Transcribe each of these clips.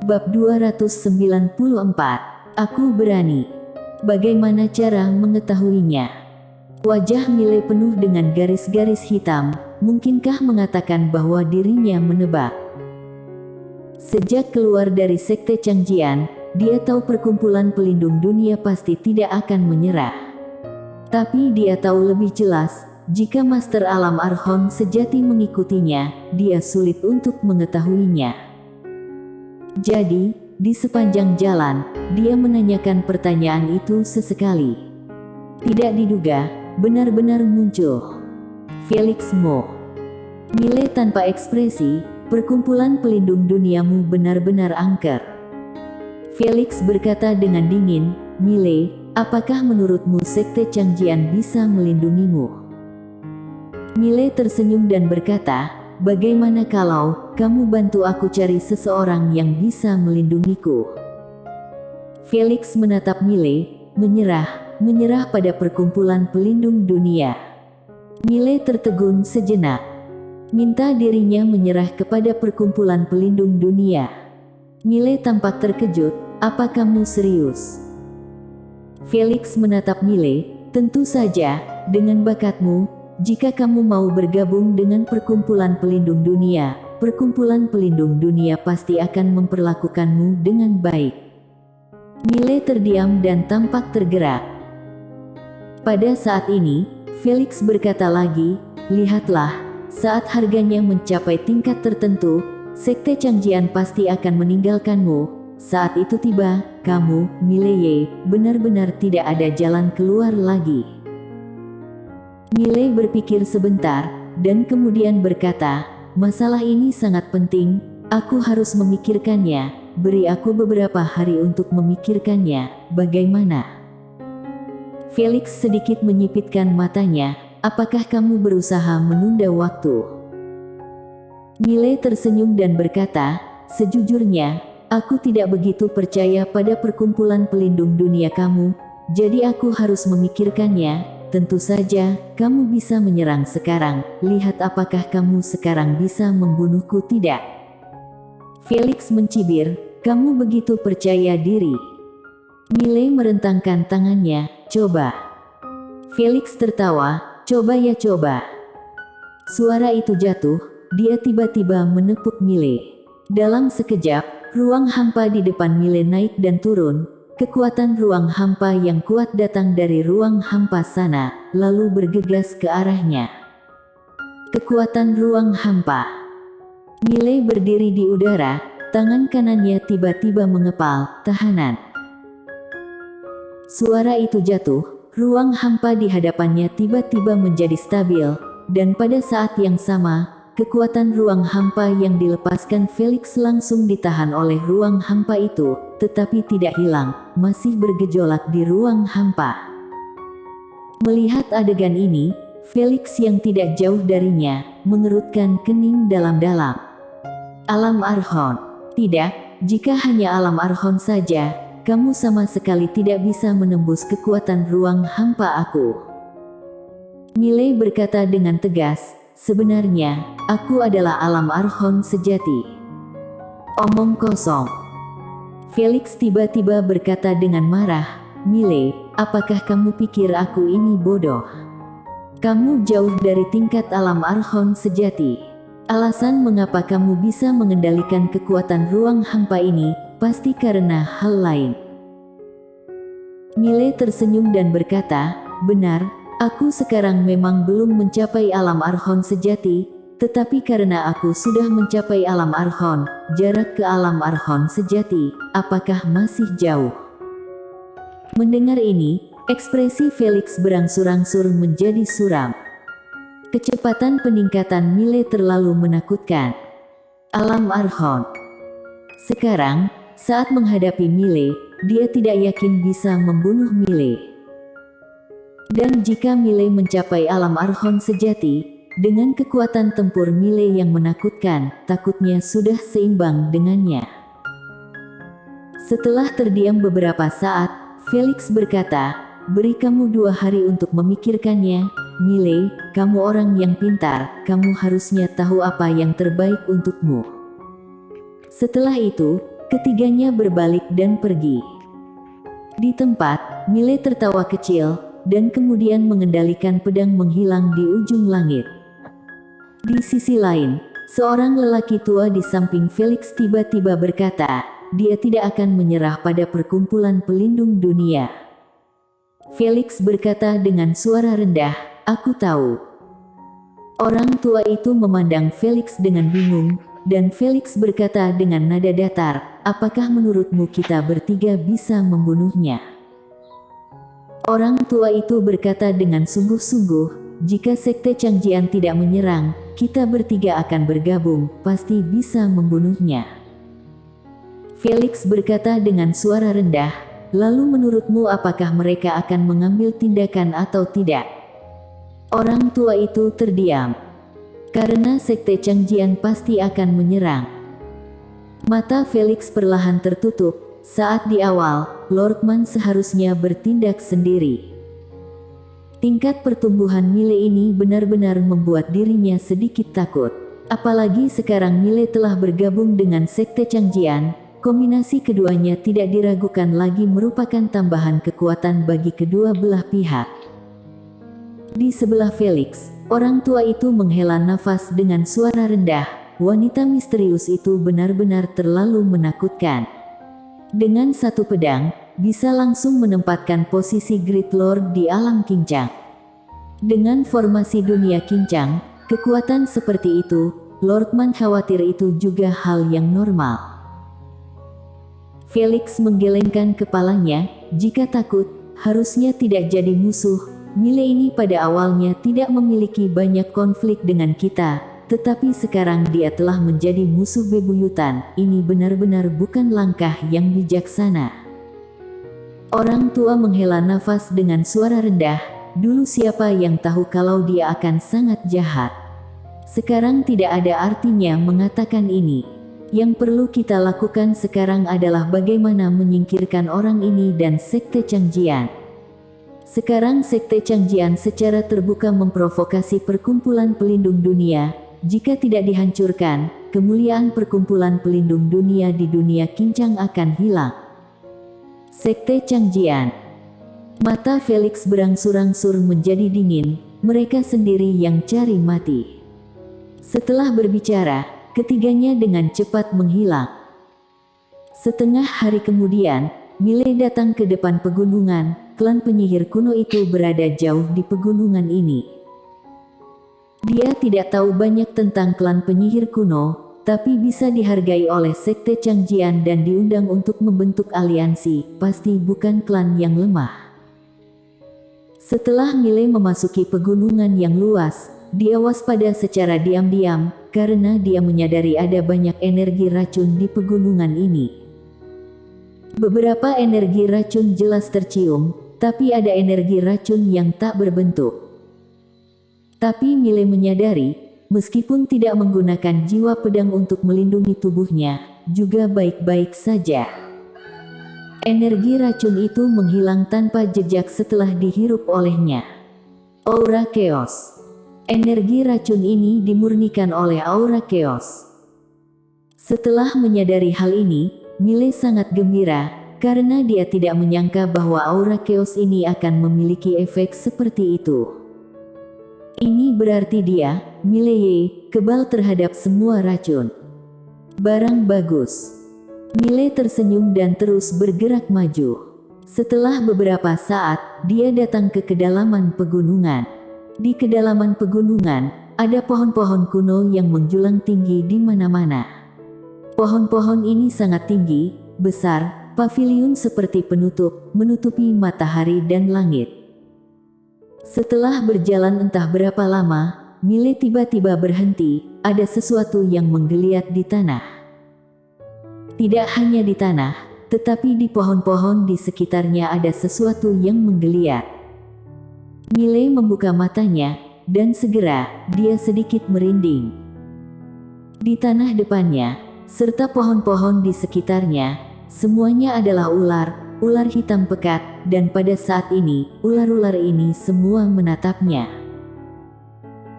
Bab 294. Aku berani. Bagaimana cara mengetahuinya? Wajah Mile penuh dengan garis-garis hitam. Mungkinkah mengatakan bahwa dirinya menebak? Sejak keluar dari Sekte Changjian, dia tahu perkumpulan pelindung dunia pasti tidak akan menyerah. Tapi dia tahu lebih jelas, jika Master Alam Archon sejati mengikutinya, dia sulit untuk mengetahuinya. Jadi, di sepanjang jalan, dia menanyakan pertanyaan itu sesekali. Tidak diduga, benar-benar muncul. Felix Mo. Mile tanpa ekspresi, perkumpulan pelindung duniamu benar-benar angker. Felix berkata dengan dingin, Mile, apakah menurutmu Sekte Changjian bisa melindungimu? Mile tersenyum dan berkata, bagaimana kalau kamu bantu aku cari seseorang yang bisa melindungiku? Felix menatap Mile, menyerah pada perkumpulan pelindung dunia. Mile tertegun sejenak. Minta dirinya menyerah kepada perkumpulan pelindung dunia. Mile tampak terkejut, apa kamu serius? Felix menatap Mile, tentu saja, dengan bakatmu, jika kamu mau bergabung dengan perkumpulan pelindung dunia, perkumpulan pelindung dunia pasti akan memperlakukanmu dengan baik. Mile terdiam dan tampak tergerak. Pada saat ini, Felix berkata lagi, lihatlah, saat harganya mencapai tingkat tertentu, Sekte Changjian pasti akan meninggalkanmu. Saat itu tiba, kamu, Mileye, benar-benar tidak ada jalan keluar lagi. Mile berpikir sebentar, dan kemudian berkata, masalah ini sangat penting, aku harus memikirkannya, beri aku beberapa hari untuk memikirkannya, bagaimana? Felix sedikit menyipitkan matanya, apakah kamu berusaha menunda waktu? Mile tersenyum dan berkata, sejujurnya, aku tidak begitu percaya pada perkumpulan pelindung dunia kamu, jadi aku harus memikirkannya. Tentu saja, kamu bisa menyerang sekarang, lihat apakah kamu sekarang bisa membunuhku tidak? Felix mencibir, kamu begitu percaya diri. Mile merentangkan tangannya, coba. Felix tertawa, coba ya coba. Suara itu jatuh, dia tiba-tiba menepuk Mile. Dalam sekejap, ruang hampa di depan Mile naik dan turun. Kekuatan ruang hampa yang kuat datang dari ruang hampa sana, lalu bergegas ke arahnya. Kekuatan ruang hampa. Mile berdiri di udara, tangan kanannya tiba-tiba mengepal, tahanan. Suara itu jatuh, ruang hampa di hadapannya tiba-tiba menjadi stabil, dan pada saat yang sama, kekuatan ruang hampa yang dilepaskan Felix langsung ditahan oleh ruang hampa itu, tetapi tidak hilang, masih bergejolak di ruang hampa. Melihat adegan ini, Felix yang tidak jauh darinya, mengerutkan kening dalam-dalam. Alam Archon. Tidak, jika hanya Alam Archon saja, kamu sama sekali tidak bisa menembus kekuatan ruang hampa aku. Mile berkata dengan tegas, sebenarnya, aku adalah Alam Archon sejati. Omong kosong. Felix tiba-tiba berkata dengan marah, Mile, apakah kamu pikir aku ini bodoh? Kamu jauh dari tingkat Alam Archon sejati. Alasan mengapa kamu bisa mengendalikan kekuatan ruang hampa ini, pasti karena hal lain. Mile tersenyum dan berkata, benar, aku sekarang memang belum mencapai Alam Archon sejati, tetapi karena aku sudah mencapai Alam Archon, jarak ke Alam Archon sejati, apakah masih jauh? Mendengar ini, ekspresi Felix berangsur-angsur menjadi suram. Kecepatan peningkatan Mile terlalu menakutkan. Alam Archon. Sekarang, saat menghadapi Mile, dia tidak yakin bisa membunuh Mile. Dan jika Mile mencapai Alam Archon sejati, dengan kekuatan tempur Mile yang menakutkan, takutnya sudah seimbang dengannya. Setelah terdiam beberapa saat, Felix berkata, beri kamu 2 hari untuk memikirkannya, Mile, kamu orang yang pintar, kamu harusnya tahu apa yang terbaik untukmu. Setelah itu, Ketiganya berbalik dan pergi. Di tempat, Miley tertawa kecil, dan kemudian mengendalikan pedang menghilang di ujung langit. Di sisi lain, seorang lelaki tua di samping Felix tiba-tiba berkata, dia tidak akan menyerah pada perkumpulan pelindung dunia. Felix berkata dengan suara rendah, aku tahu. Orang tua itu memandang Felix dengan bingung, dan Felix berkata dengan nada datar, apakah menurutmu kita bertiga bisa membunuhnya? Orang tua itu berkata dengan sungguh-sungguh, jika Sekte Changjian tidak menyerang, kita bertiga akan bergabung, pasti bisa membunuhnya. Felix berkata dengan suara rendah, lalu menurutmu apakah mereka akan mengambil tindakan atau tidak? Orang tua itu terdiam. Karena Sekte Changjian pasti akan menyerang. Mata Felix perlahan tertutup, saat di awal, Lord Man seharusnya bertindak sendiri. Tingkat pertumbuhan Miley ini benar-benar membuat dirinya sedikit takut. Apalagi sekarang Miley telah bergabung dengan Sekte Changjian, kombinasi keduanya tidak diragukan lagi merupakan tambahan kekuatan bagi kedua belah pihak. Di sebelah Felix, orang tua itu menghela nafas dengan suara rendah. Wanita misterius itu benar-benar terlalu menakutkan. Dengan satu pedang, bisa langsung menempatkan posisi Great Lord di alam Kincang. Dengan formasi dunia Kincang, kekuatan seperti itu, Lord Man khawatir itu juga hal yang normal. Felix menggelengkan kepalanya, jika takut, harusnya tidak jadi musuh. Miley ini pada awalnya tidak memiliki banyak konflik dengan kita, tetapi sekarang dia telah menjadi musuh bebuyutan. Ini benar-benar bukan langkah yang bijaksana. Orang tua menghela nafas dengan suara rendah, dulu siapa yang tahu kalau dia akan sangat jahat. Sekarang tidak ada artinya mengatakan ini. Yang perlu kita lakukan sekarang adalah bagaimana menyingkirkan orang ini dan Sekte Changjian. Sekarang Sekte Changjian secara terbuka memprovokasi perkumpulan pelindung dunia. Jika tidak dihancurkan, kemuliaan perkumpulan pelindung dunia di dunia Kincang akan hilang. Sekte Changjian. Mata Felix berangsur-angsur menjadi dingin, mereka sendiri yang cari mati. Setelah berbicara, ketiganya dengan cepat menghilang. Setengah hari kemudian, Miley datang ke depan pegunungan. Klan penyihir kuno itu berada jauh di pegunungan ini. Dia tidak tahu banyak tentang klan penyihir kuno, tapi bisa dihargai oleh Sekte Changjian dan diundang untuk membentuk aliansi, pasti bukan klan yang lemah. Setelah Miley memasuki pegunungan yang luas, dia waspada secara diam-diam, karena dia menyadari ada banyak energi racun di pegunungan ini. Beberapa energi racun jelas tercium, tapi ada energi racun yang tak berbentuk. Tapi Miley menyadari, meskipun tidak menggunakan jiwa pedang untuk melindungi tubuhnya, juga baik-baik saja. Energi racun itu menghilang tanpa jejak setelah dihirup olehnya. Aura Chaos. Energi racun ini dimurnikan oleh Aura Chaos. Setelah menyadari hal ini, Miley sangat gembira, karena dia tidak menyangka bahwa Aura Chaos ini akan memiliki efek seperti itu. Ini berarti dia, Miley, kebal terhadap semua racun. Barang bagus. Miley tersenyum dan terus bergerak maju. Setelah beberapa saat, dia datang ke kedalaman pegunungan. Di kedalaman pegunungan, ada pohon-pohon kuno yang menjulang tinggi di mana-mana. Pohon-pohon ini sangat tinggi, besar, paviliun seperti penutup, menutupi matahari dan langit. Setelah berjalan entah berapa lama, Miley tiba-tiba berhenti, ada sesuatu yang menggeliat di tanah. Tidak hanya di tanah, tetapi di pohon-pohon di sekitarnya ada sesuatu yang menggeliat. Miley membuka matanya, dan segera, dia sedikit merinding. Di tanah depannya, serta pohon-pohon di sekitarnya, semuanya adalah ular hitam pekat, dan pada saat ini, ular-ular ini semua menatapnya.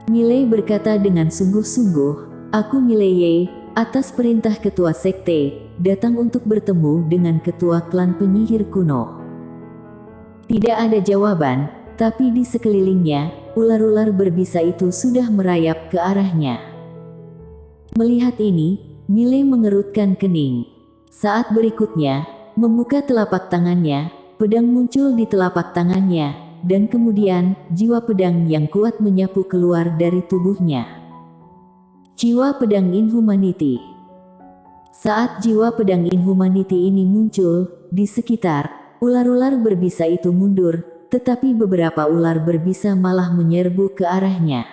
Miley berkata dengan sungguh-sungguh, "Aku Miley, atas perintah ketua sekte, datang untuk bertemu dengan ketua klan penyihir kuno. Tidak ada jawaban, tapi di sekelilingnya, ular-ular berbisa itu sudah merayap ke arahnya. Melihat ini, Mile mengerutkan kening. Saat berikutnya, membuka telapak tangannya, pedang muncul di telapak tangannya, dan kemudian, jiwa pedang yang kuat menyapu keluar dari tubuhnya. Jiwa pedang Inhumanity. Saat jiwa pedang Inhumanity ini muncul, di sekitar, ular-ular berbisa itu mundur, tetapi beberapa ular berbisa malah menyerbu ke arahnya.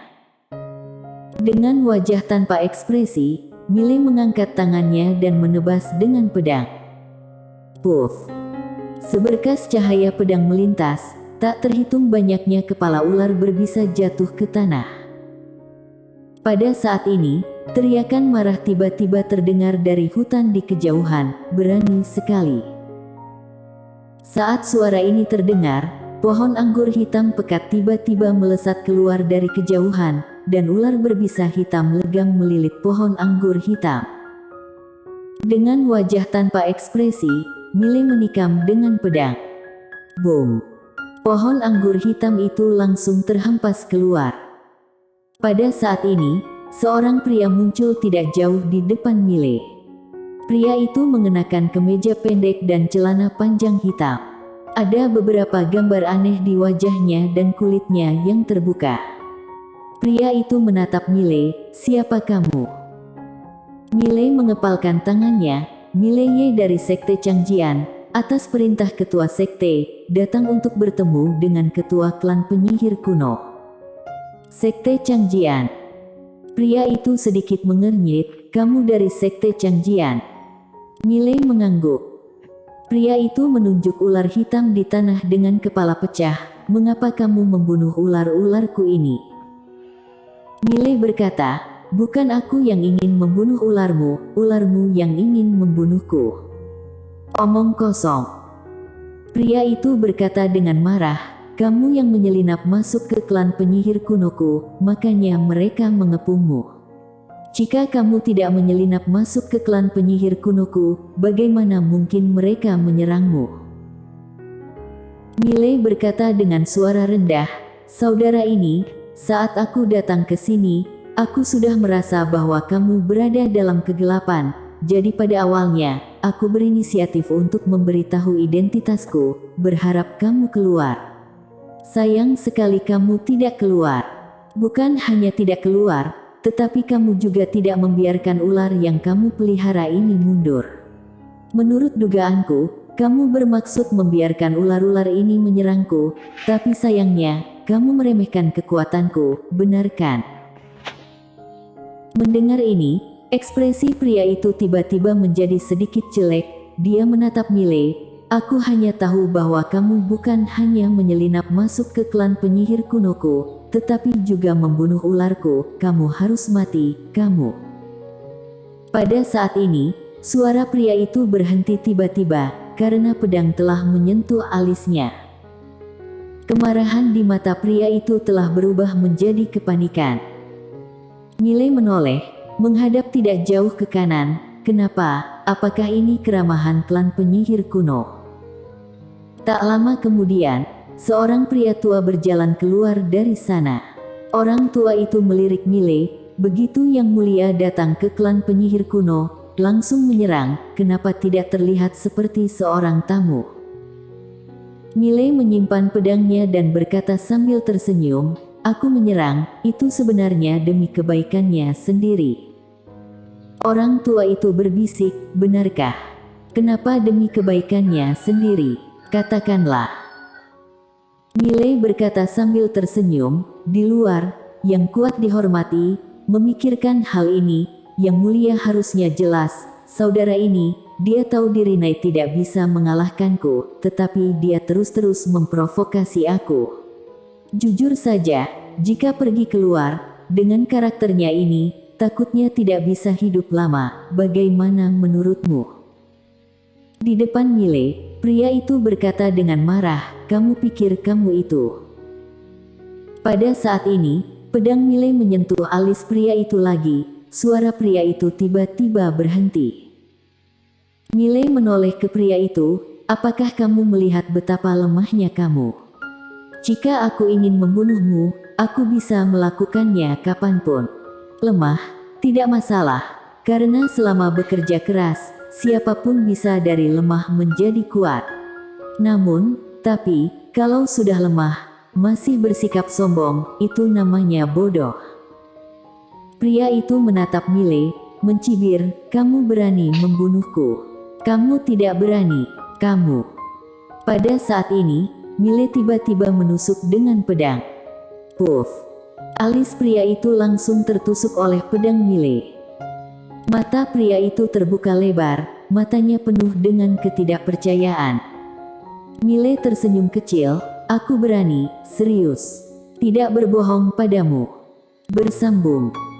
Dengan wajah tanpa ekspresi, Mile mengangkat tangannya dan menebas dengan pedang. Puff! Seberkas cahaya pedang melintas, tak terhitung banyaknya kepala ular berbisa jatuh ke tanah. Pada saat ini, teriakan marah tiba-tiba terdengar dari hutan di kejauhan, berani sekali. Saat suara ini terdengar, pohon anggur hitam pekat tiba-tiba melesat keluar dari kejauhan, dan ular berbisa hitam legam melilit pohon anggur hitam. Dengan wajah tanpa ekspresi, Mile menikam dengan pedang. Boom! Pohon anggur hitam itu langsung terhempas keluar. Pada saat ini, seorang pria muncul tidak jauh di depan Mile. Pria itu mengenakan kemeja pendek dan celana panjang hitam. Ada beberapa gambar aneh di wajahnya dan kulitnya yang terbuka. Pria itu menatap Mile, "Siapa kamu?" Mile mengepalkan tangannya. Mile Ye dari Sekte Changjian, atas perintah ketua sekte, datang untuk bertemu dengan ketua klan penyihir kuno. Sekte Changjian. Pria itu sedikit mengernyit, "Kamu dari Sekte Changjian?" Mile mengangguk. Pria itu menunjuk ular hitam di tanah dengan kepala pecah. "Mengapa kamu membunuh ular-ularku ini?" Mile berkata, "Bukan aku yang ingin membunuh ularmu, ularmu yang ingin membunuhku." Omong kosong. Pria itu berkata dengan marah, "Kamu yang menyelinap masuk ke klan penyihir kunoku, makanya mereka mengepungmu. Jika kamu tidak menyelinap masuk ke klan penyihir kunoku, bagaimana mungkin mereka menyerangmu?" Mile berkata dengan suara rendah, "Saudara ini, saat aku datang ke sini, aku sudah merasa bahwa kamu berada dalam kegelapan, jadi pada awalnya, aku berinisiatif untuk memberitahu identitasku, berharap kamu keluar. Sayang sekali kamu tidak keluar. Bukan hanya tidak keluar, tetapi kamu juga tidak membiarkan ular yang kamu pelihara ini mundur. Menurut dugaanku, kamu bermaksud membiarkan ular-ular ini menyerangku, tapi sayangnya, kamu meremehkan kekuatanku, benar kan?" Mendengar ini, ekspresi pria itu tiba-tiba menjadi sedikit jelek. Dia menatap Mile, "Aku hanya tahu bahwa kamu bukan hanya menyelinap masuk ke klan penyihir kunoku, tetapi juga membunuh ularku. Kamu harus mati, kamu." Pada saat ini, suara pria itu berhenti tiba-tiba, karena pedang telah menyentuh alisnya. Kemarahan di mata pria itu telah berubah menjadi kepanikan. Mile menoleh, menghadap tidak jauh ke kanan. "Kenapa? Apakah ini keramahan klan penyihir kuno?" Tak lama kemudian, seorang pria tua berjalan keluar dari sana. Orang tua itu melirik Mile, "Begitu Yang Mulia datang ke klan penyihir kuno, langsung menyerang, kenapa tidak terlihat seperti seorang tamu?" Mile menyimpan pedangnya dan berkata sambil tersenyum, "Aku menyerang, itu sebenarnya demi kebaikannya sendiri." Orang tua itu berbisik, "Benarkah? Kenapa demi kebaikannya sendiri? Katakanlah." Mile berkata sambil tersenyum, "Di luar, Yang Kuat dihormati, memikirkan hal ini, Yang Mulia harusnya jelas, saudara ini, dia tahu diri Nai tidak bisa mengalahkanku, tetapi dia terus-terus memprovokasi aku. Jujur saja, jika pergi keluar, dengan karakternya ini, takutnya tidak bisa hidup lama, bagaimana menurutmu?" Di depan Mile, pria itu berkata dengan marah, "Kamu pikir kamu itu?" Pada saat ini, pedang Mile menyentuh alis pria itu lagi, suara pria itu tiba-tiba berhenti. Mile menoleh ke pria itu, apakah kamu melihat betapa lemahnya kamu? Jika aku ingin membunuhmu, aku bisa melakukannya kapanpun. Lemah? Tidak masalah, karena selama bekerja keras, siapapun bisa dari lemah menjadi kuat. Namun, tapi, kalau sudah lemah, masih bersikap sombong, itu namanya bodoh. Pria itu menatap Mile, mencibir, kamu berani membunuhku. Kamu tidak berani, kamu. Pada saat ini, Mile tiba-tiba menusuk dengan pedang. Puff! Alis pria itu langsung tertusuk oleh pedang Mile. Mata pria itu terbuka lebar, matanya penuh dengan ketidakpercayaan. Mile tersenyum kecil, aku berani, serius. Tidak berbohong padamu. Bersambung.